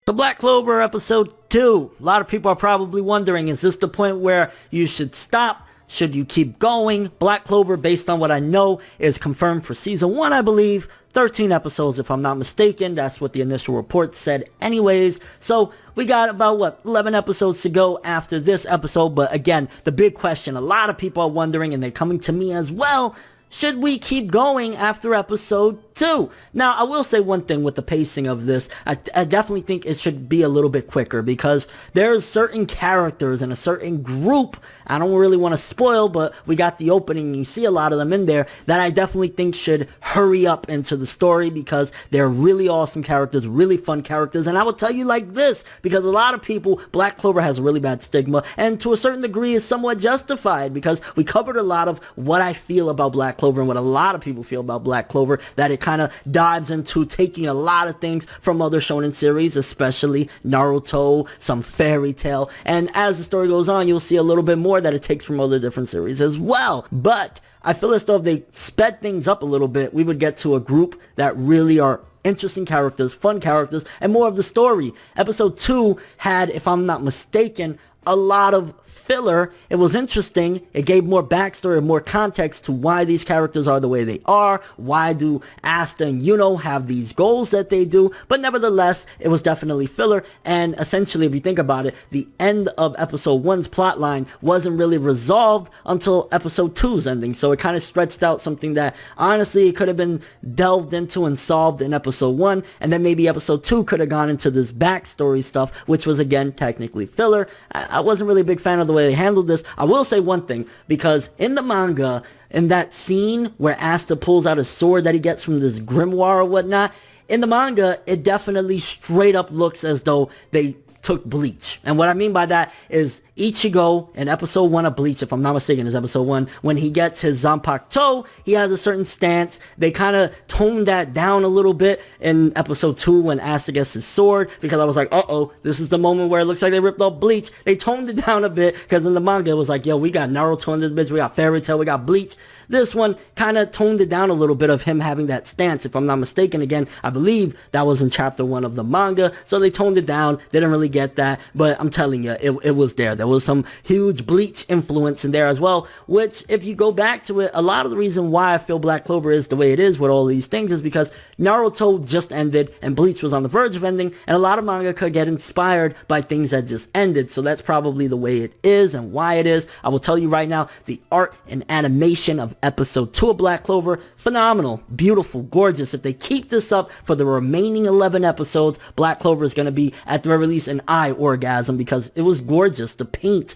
The Black Clover episode 2. A lot of people are probably wondering, is this the point where you should stop? Should you keep going? Black Clover, based on what I know, is confirmed for season 1, I believe. 13 episodes, if I'm not mistaken. That's what the initial report said anyways. So we got about, 11 episodes to go after this episode. But again, the big question, a lot of people are wondering, and they're coming to me as well, should we keep going after episode 2? Now, I will say one thing with the pacing of this. I definitely think it should be a little bit quicker because there's certain characters and a certain group, I don't really want to spoil, but we got the opening and you see a lot of them in there that I definitely think should hurry up into the story because they're really awesome characters, really fun characters. And I will tell you like this, because a lot of people, Black Clover has a really bad stigma, and to a certain degree is somewhat justified because we covered a lot of what I feel about Black Clover and what a lot of people feel about Black Clover, that it kind of dives into taking a lot of things from other shonen series, especially Naruto, some fairy tale, and as the story goes on, you'll see a little bit more that it takes from other different series as well. But I feel as though if they sped things up a little bit, we would get to a group that really are interesting characters, fun characters, and more of the story. Episode 2 had, if I'm not mistaken, a lot of filler. It was interesting. It gave more backstory and more context to why these characters are the way they are. Why do Asta and Yuno have these goals that they do? But nevertheless, it was definitely filler. And essentially, if you think about it, the end of episode 1's plotline wasn't really resolved until episode 2's ending. So it kind of stretched out something that honestly it could have been delved into and solved in episode 1. And then maybe episode 2 could have gone into this backstory stuff, which was again technically filler. I wasn't really a big fan of the way they handled this. I will say one thing, because in the manga, in that scene where Asta pulls out a sword that he gets from this grimoire or whatnot, in the manga, it definitely straight up looks as though they took Bleach. And what I mean by that is Ichigo in episode 1 of Bleach, if I'm not mistaken, is episode 1, when he gets his Zanpakuto, he has a certain stance. They kind of toned that down a little bit in episode 2 when Asta gets his sword, because I was like, uh-oh, this is the moment where it looks like they ripped off Bleach. They toned it down a bit, because in the manga it was like, yo, we got Naruto in this bitch, we got Fairy Tail, we got Bleach. This one kind of toned it down a little bit of him having that stance, if I'm not mistaken. Again, I believe that was in chapter 1 of the manga, so they toned it down. Didn't really get that, but I'm telling you, it was there. There was some huge Bleach influence in there as well, which if you go back to it, a lot of the reason why I feel Black Clover is the way it is with all these things is because Naruto just ended and Bleach was on the verge of ending, and a lot of manga could get inspired by things that just ended. So that's probably the way it is and why it is. I will tell you right now, the art and animation of episode 2 of Black Clover, phenomenal, beautiful, gorgeous. If they keep this up for the remaining 11 episodes, Black Clover is going to be at the very least an eye orgasm because it was gorgeous. The paint,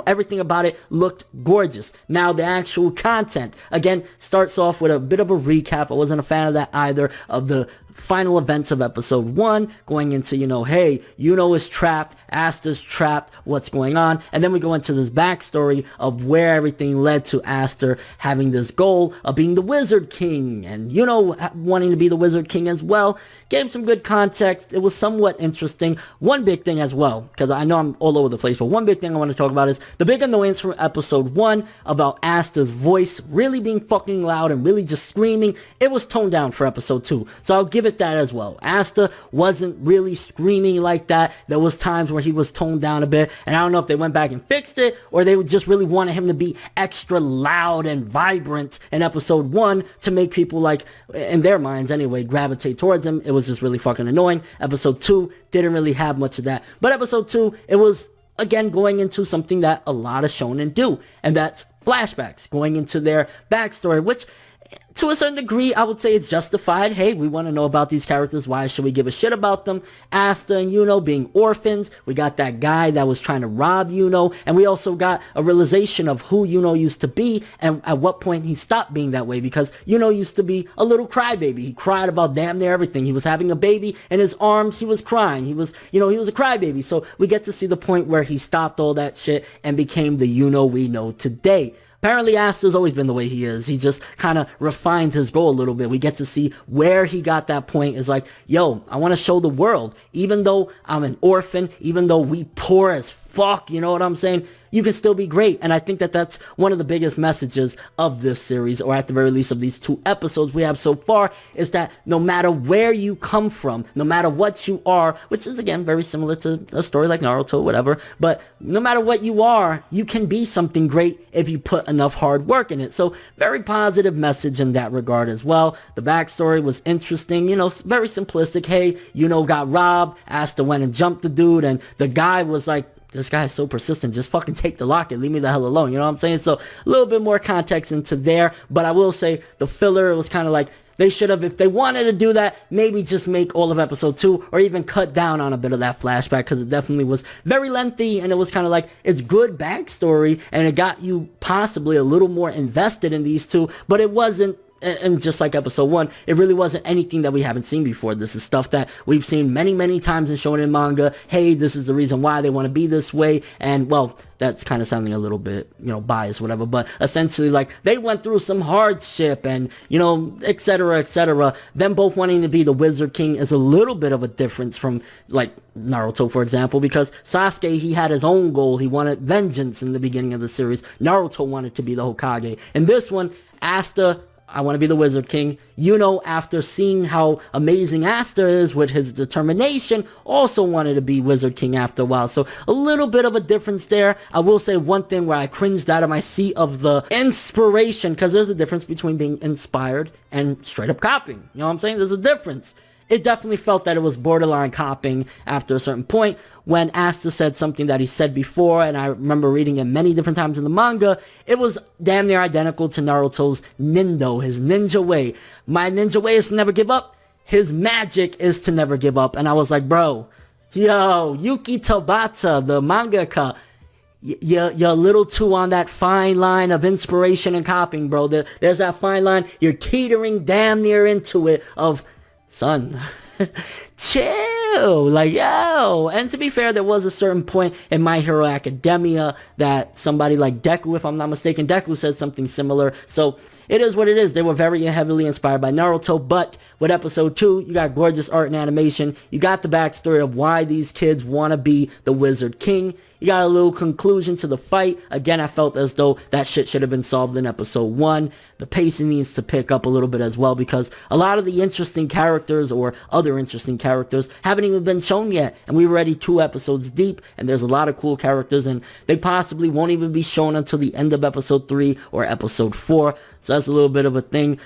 everything about it looked gorgeous. Now the actual content, again, starts off with a bit of a recap. I wasn't a fan of that either, of the final events of episode 1, going into, hey, Yuno is trapped, Asta's trapped, what's going on? And then we go into this backstory of where everything led to Asta having this goal of being the Wizard King, and Yuno wanting to be the Wizard King as well. Gave some good context. It was somewhat interesting. One big thing as well, because I know I'm all over the place, but one big thing I want to talk about is the big annoyance from episode 1 about Asta's voice really being fucking loud and really just screaming. It was toned down for episode 2, so I'll give it that as well. Asta wasn't really screaming like that. There was times where he was toned down a bit, and I don't know if they went back and fixed it or they just really wanted him to be extra loud and vibrant in episode 1 to make people, like, in their minds anyway, gravitate towards him. It was just really fucking annoying. Episode 2 didn't really have much of that, but episode 2, it was again going into something that a lot of shonen do, and that's flashbacks, going into their backstory, which to a certain degree, I would say it's justified. Hey, we want to know about these characters. Why should we give a shit about them? Asta and Yuno being orphans. We got that guy that was trying to rob Yuno. And we also got a realization of who Yuno used to be and at what point he stopped being that way. Because Yuno used to be a little crybaby. He cried about damn near everything. He was having a baby in his arms. He was crying. He was a crybaby. So we get to see the point where he stopped all that shit and became the Yuno we know today. Apparently, Asta's always been the way he is. He just kind of refined his goal a little bit. We get to see where he got that point. Is like, yo, I want to show the world, even though I'm an orphan, even though we poor as fuck, you know what I'm saying? You can still be great. And I think that that's one of the biggest messages of this series, or at the very least of these 2 episodes we have so far, is that no matter where you come from, no matter what you are, which is again very similar to a story like Naruto, whatever, but no matter what you are, you can be something great if you put enough hard work in it. So very positive message in that regard as well. The backstory was interesting, you know, very simplistic. Hey, Yuno got robbed, Asta went and jumped the dude, and the guy was like, this guy's so persistent, just fucking take the locket, leave me the hell alone, you know what I'm saying? So a little bit more context into there, but I will say the filler was kind of like, they should have, if they wanted to do that, maybe just make all of episode 2, or even cut down on a bit of that flashback, because it definitely was very lengthy, and it was kind of like, it's good backstory, and it got you possibly a little more invested in these 2, but it wasn't. And just like episode 1, it really wasn't anything that we haven't seen before. This is stuff that we've seen many, many times in shonen manga. Hey, this is the reason why they want to be this way. And, well, that's kind of sounding a little bit, you know, biased, whatever. But essentially, like, they went through some hardship and, you know, etc., etc. Them both wanting to be the Wizard King is a little bit of a difference from, like, Naruto, for example, because Sasuke, he had his own goal. He wanted vengeance in the beginning of the series. Naruto wanted to be the Hokage. In this one, Asta, I want to be the Wizard King. Yuno, after seeing how amazing Asta is with his determination, also wanted to be Wizard King after a while. So a little bit of a difference there. I will say one thing where I cringed out of my seat of the inspiration, because there's a difference between being inspired and straight up copying. You know what I'm saying? There's a difference. It definitely felt that it was borderline copying after a certain point when Asta said something that he said before, and I remember reading it many different times in the manga. It was damn near identical to Naruto's Nindo, his ninja way. My ninja way is to never give up. His magic is to never give up. And I was like, bro, yo, Yuki Tabata, the mangaka, you're a little too on that fine line of inspiration and copying, bro. There's that fine line. You're teetering damn near into it of, son, chill, like, yo. And to be fair, there was a certain point in My Hero Academia that somebody like Deku, if I'm not mistaken, Deku said something similar. So it is what it is. They were very heavily inspired by Naruto, but with episode 2, you got gorgeous art and animation. You got the backstory of why these kids want to be the Wizard King. You got a little conclusion to the fight. Again, I felt as though that shit should have been solved in episode 1. The pacing needs to pick up a little bit as well, because a lot of the interesting characters or other interesting characters haven't even been shown yet. And we were already 2 episodes deep, and there's a lot of cool characters, and they possibly won't even be shown until the end of episode 3 or episode 4. So that's a little bit of a thing.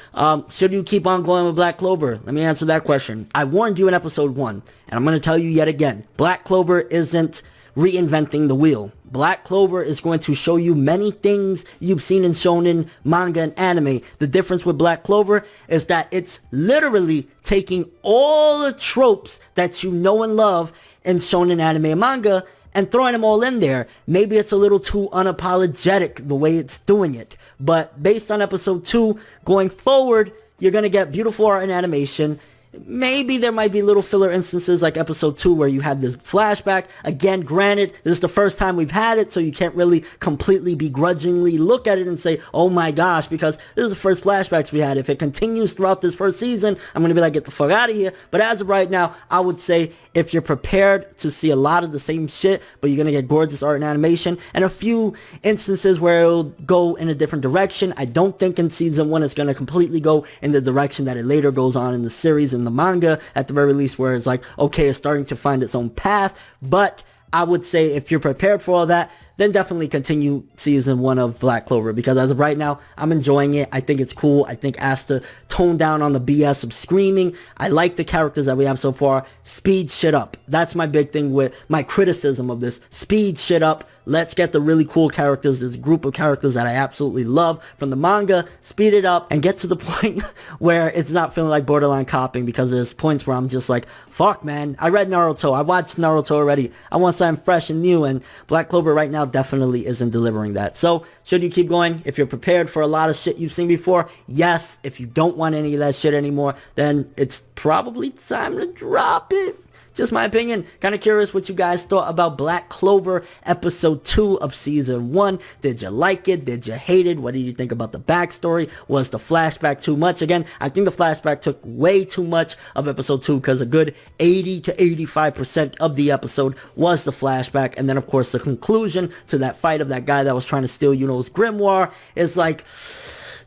Should you keep on going with Black Clover? Let me answer that question. I warned you in episode 1, and I'm going to tell you yet again. Black Clover isn't reinventing the wheel. Black Clover is going to show you many things you've seen in shonen, manga, and anime. The difference with Black Clover is that it's literally taking all the tropes that you know and love in shonen, anime, and manga and throwing them all in there. Maybe it's a little too unapologetic the way it's doing it. But based on episode 2, going forward, you're going to get beautiful art and animation. Maybe there might be little filler instances like episode 2 where you have this flashback. Again, granted, this is the first time we've had it, so you can't really completely begrudgingly look at it and say, oh my gosh, because this is the first flashbacks we had. If it continues throughout this first season, I'm going to be like, get the fuck out of here. But as of right now, I would say if you're prepared to see a lot of the same shit, but you're going to get gorgeous art and animation, and a few instances where it'll go in a different direction. I don't think in season 1 it's going to completely go in the direction that it later goes on in the series, in the manga, at the very least, where it's like, okay, it's starting to find its own path. But I would say if you're prepared for all that, then definitely continue season 1 of Black Clover, because as of right now, I'm enjoying it. I think it's cool. I think Asta toned down on the BS of screaming. I like the characters that we have so far. Speed shit up. That's my big thing with my criticism of this. Speed shit up. Let's get the really cool characters, this group of characters that I absolutely love from the manga, speed it up, and get to the point where it's not feeling like borderline copying, because there's points where I'm just like, fuck, man, I read Naruto, I watched Naruto already, I want something fresh and new, and Black Clover right now definitely isn't delivering that. So, should you keep going? If you're prepared for a lot of shit you've seen before, yes. If you don't want any of that shit anymore, then it's probably time to drop it. Just my opinion. Kind of curious what you guys thought about Black Clover episode 2 of season 1. Did you like it? Did you hate it? What did you think about the backstory? Was the flashback too much? Again, I think the flashback took way too much of episode 2 because a good 80 to 85% of the episode was the flashback. And then, of course, the conclusion to that fight of that guy that was trying to steal Yuno's grimoire is like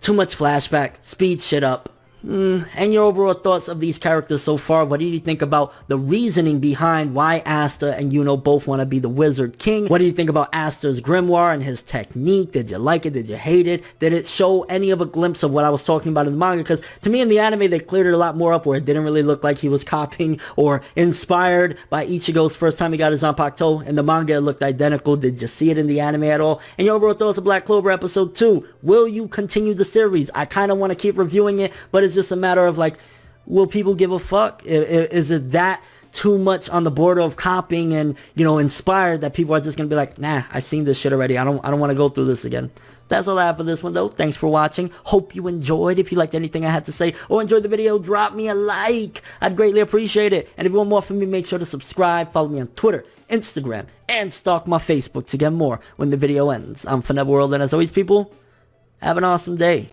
too much flashback. Speed shit up. And your overall thoughts of these characters so far. What do you think about the reasoning behind why Asta and Yuno both want to be the Wizard King? What do you think about Asta's grimoire and his technique? Did you like it? Did you hate it? Did it show any of a glimpse of what I was talking about in the manga? Because to me in the anime they cleared it a lot more up where it didn't really look like he was copying or inspired by Ichigo's first time he got his Zanpakuto. In the manga it looked identical. Did you see it in the anime at all? And your overall thoughts of Black Clover episode 2. Will you continue the series? I kind of want to keep reviewing it, but it's just a matter of like, will people give a fuck? Is it that too much on the border of copying and, you know, inspired that people are just gonna be like, nah, I seen this shit already. I don't want to go through this again. That's all I have for this one though. Thanks for watching. Hope you enjoyed. If you liked anything I had to say or enjoyed the video, drop me a like. I'd greatly appreciate it. And if you want more from me, make sure to subscribe, follow me on Twitter, Instagram, and stalk my Facebook to get more when the video ends. I'm ForneverWorld, and as always, people, have an awesome day.